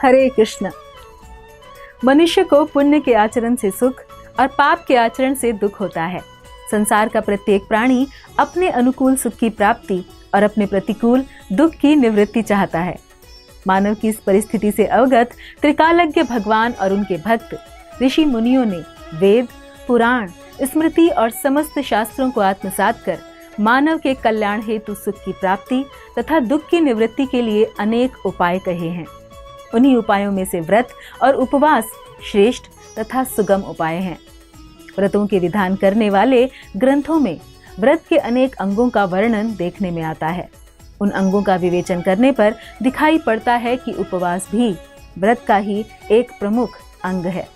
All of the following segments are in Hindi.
हरे कृष्ण। मनुष्य को पुण्य के आचरण से सुख और पाप के आचरण से दुख होता है। संसार का प्रत्येक प्राणी अपने अनुकूल सुख की प्राप्ति और अपने प्रतिकूल दुख की निवृत्ति चाहता है। मानव की इस परिस्थिति से अवगत त्रिकालज्ञ भगवान और उनके भक्त ऋषि मुनियों ने वेद, पुराण, स्मृति और समस्त शास्त्रों को आत्मसात कर मानव के कल्याण हेतु सुख की प्राप्ति तथा दुख की निवृत्ति के लिए अनेक उपाय कहे हैं। उन्हीं उपायों में से व्रत और उपवास श्रेष्ठ तथा सुगम उपाय हैं। व्रतों के विधान करने वाले ग्रंथों में व्रत के अनेक अंगों का वर्णन देखने में आता है। उन अंगों का विवेचन करने पर दिखाई पड़ता है कि उपवास भी व्रत का ही एक प्रमुख अंग है।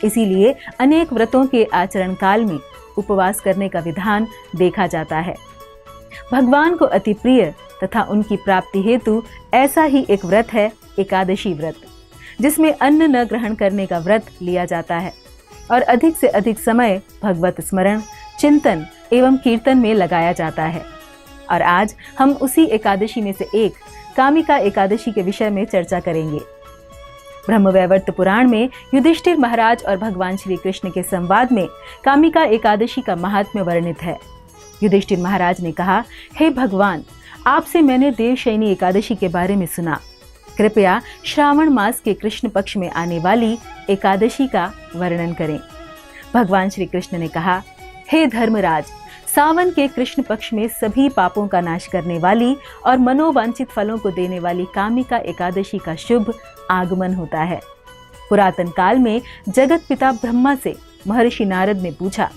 इसीलिए अनेक व्रतों के आचरण काल में उपवास करने का विधान देखा जाता है। भगवान को अति प्रिय तथा उनकी प्राप्ति हेतु ऐसा ही एक व्रत है एकादशी व्रत, जिसमें अन्न न ग्रहण करने का व्रत लिया जाता है और अधिक से अधिक समय भगवत स्मरण, चिंतन एवं कीर्तन में लगाया जाता है। और आज हम उसी एकादशी में से एक कामिका एकादशी के विषय में चर्चा करेंगे। ब्रह्मवैवर्त पुराण में युधिष्ठिर महाराज और भगवान श्री कृष्ण के संवाद में कामिका एकादशी का महात्म्य वर्णित है। युधिष्ठिर महाराज ने कहा, हे भगवान, आपसे मैंने देवशयनी एकादशी के बारे में सुना। कृपया श्रावण मास के कृष्ण पक्ष में आने वाली एकादशी का वर्णन करें। भगवान श्री कृष्ण ने कहा, हे धर्मराज, सावन के कृष्ण पक्ष में सभी पापों का नाश करने वाली और मनोवांछित फलों को देने वाली कामिका एकादशी का शुभ आगमन होता है। पुरातन काल में जगत पिता ब्रह्मा से महर्षि नारद ने पूछा,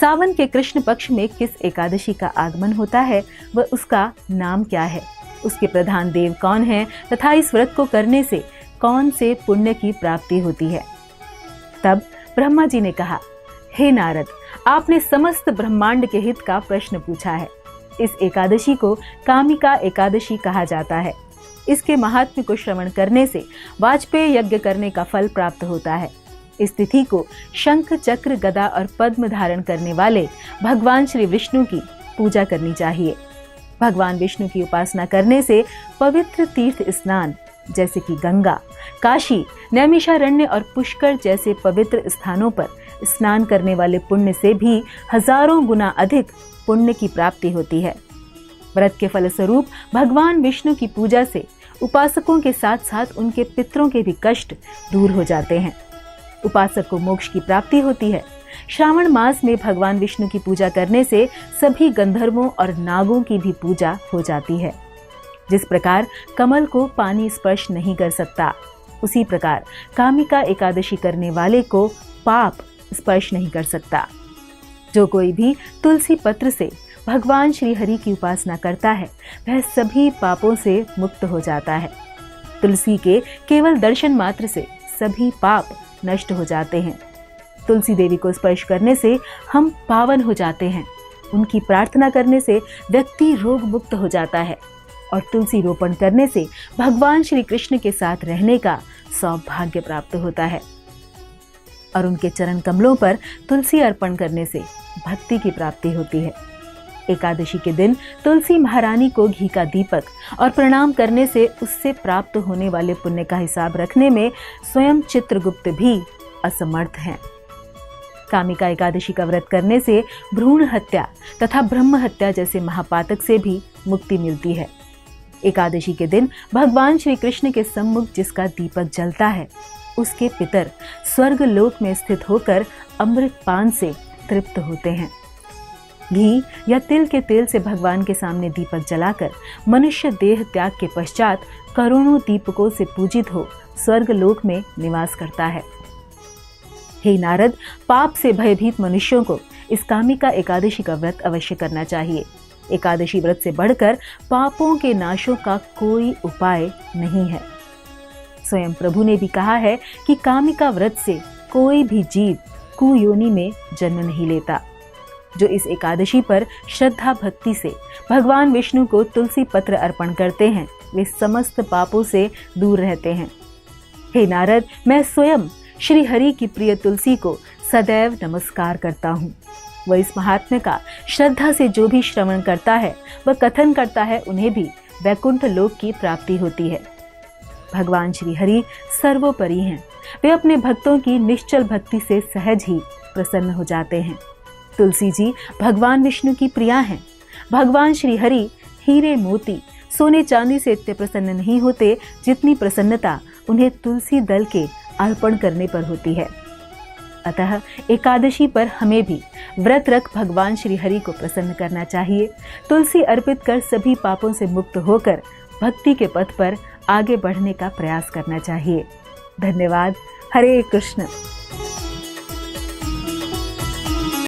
सावन के कृष्ण पक्ष में किस एकादशी का आगमन होता है व उसका नाम क्या है, उसके प्रधान देव कौन हैं तथा इस व्रत को करने से कौन से पुण्य की प्राप्ति होती है। तब ब्रह्मा जी ने कहा, हे नारद, आपने समस्त ब्रह्मांड के हित का प्रश्न पूछा है। इस एकादशी को कामिका एकादशी कहा जाता है। इसके महात्म्य को श्रवण करने से वाजपेय यज्ञ करने का फल प्राप्त होता है। इस तिथि को शंख, चक्र, गदा और पद्म धारण करने वाले भगवान श्री विष्णु की पूजा करनी चाहिए। भगवान विष्णु की उपासना करने से पवित्र तीर्थ स्नान जैसे कि गंगा, काशी, नैमिषारण्य और पुष्कर जैसे पवित्र स्थानों पर स्नान करने वाले पुण्य से भी हजारों गुना अधिक पुण्य की प्राप्ति होती है। व्रत के फलस्वरूप भगवान विष्णु की पूजा से उपासकों के साथ साथ उनके पितरों के भी कष्ट दूर हो जाते हैं। उपासक को मोक्ष की प्राप्ति होती है। श्रावण मास में भगवान विष्णु की पूजा करने से सभी गंधर्वों और नागों की भी पूजा हो जाती है। जिस प्रकार कमल को पानी स्पर्श नहीं कर सकता, उसी प्रकार कामिका एकादशी करने वाले को पाप स्पर्श नहीं कर सकता। जो कोई भी तुलसी पत्र से भगवान श्री हरि की उपासना करता है, वह सभी पापों से मुक्त हो जाता है। तुलसी के केवल दर्शन मात्र से सभी पाप नष्ट हो जाते हैं। तुलसी देवी को स्पर्श करने से हम पावन हो जाते हैं। उनकी प्रार्थना करने से व्यक्ति रोग मुक्त हो जाता है और तुलसी रोपण करने से भगवान श्री कृष्ण के साथ रहने का सौभाग्य प्राप्त होता है। और उनके चरण कमलों पर तुलसी अर्पण करने से भक्ति की प्राप्ति होती है। एकादशी के दिन तुलसी महारानी को घी का दीपक और प्रणाम करने से उससे प्राप्त होने वाले पुण्य का हिसाब रखने में स्वयं चित्रगुप्त भी असमर्थ हैं। कामिका एकादशी का व्रत करने से भ्रूण हत्या तथा ब्रह्म हत्या जैसे महापातक से भी मुक्ति मिलती है। एकादशी के दिन भगवान श्री कृष्ण के सम्मुख जिसका दीपक जलता है, उसके पितर स्वर्ग लोक में स्थित होकर अमृत पान से तृप्त होते हैं। घी या तिल के तेल से भगवान के सामने दीपक जलाकर मनुष्य देह त्याग के पश्चात करोड़ों दीपकों से पूजित हो स्वर्ग लोक में निवास करता है। हे नारद, पाप से भयभीत मनुष्यों को इस कामिका एकादशी का व्रत अवश्य करना चाहिए। एकादशी व्रत से बढ़कर पापों के नाशों का कोई उपाय नहीं है। स्वयं प्रभु ने भी कहा है कि कामिका व्रत से कोई भी जीव कुयोनि में जन्म नहीं लेता। जो इस एकादशी पर श्रद्धा भक्ति से भगवान विष्णु को तुलसी पत्र अर्पण करते हैं, वे समस्त पापों से दूर रहते हैं। हे नारद, मैं स्वयं श्री हरि की प्रिय तुलसी को सदैव नमस्कार करता हूँ। वह इस महात्म्य का श्रद्धा से जो भी श्रवण करता है, वह कथन करता है, उन्हें भी वैकुंठ लोक की प्राप्ति होती है। भगवान श्री हरि सर्वोपरि हैं। वे अपने भक्तों की निश्चल भक्ति से सहज ही प्रसन्न हो जाते हैं। तुलसी जी भगवान विष्णु की प्रिया हैं। भगवान श्री हरि हीरे मोती सोने चांदी से इतने प्रसन्न नहीं होते जितनी प्रसन्नता उन्हें तुलसी दल के अर्पण करने पर होती है। अतः एकादशी पर हमें भी व्रत रख भगवान श्री हरि को प्रसन्न करना चाहिए। तुलसी अर्पित कर सभी पापों से मुक्त होकर भक्ति के पथ पर आगे बढ़ने का प्रयास करना चाहिए। धन्यवाद। हरे कृष्ण।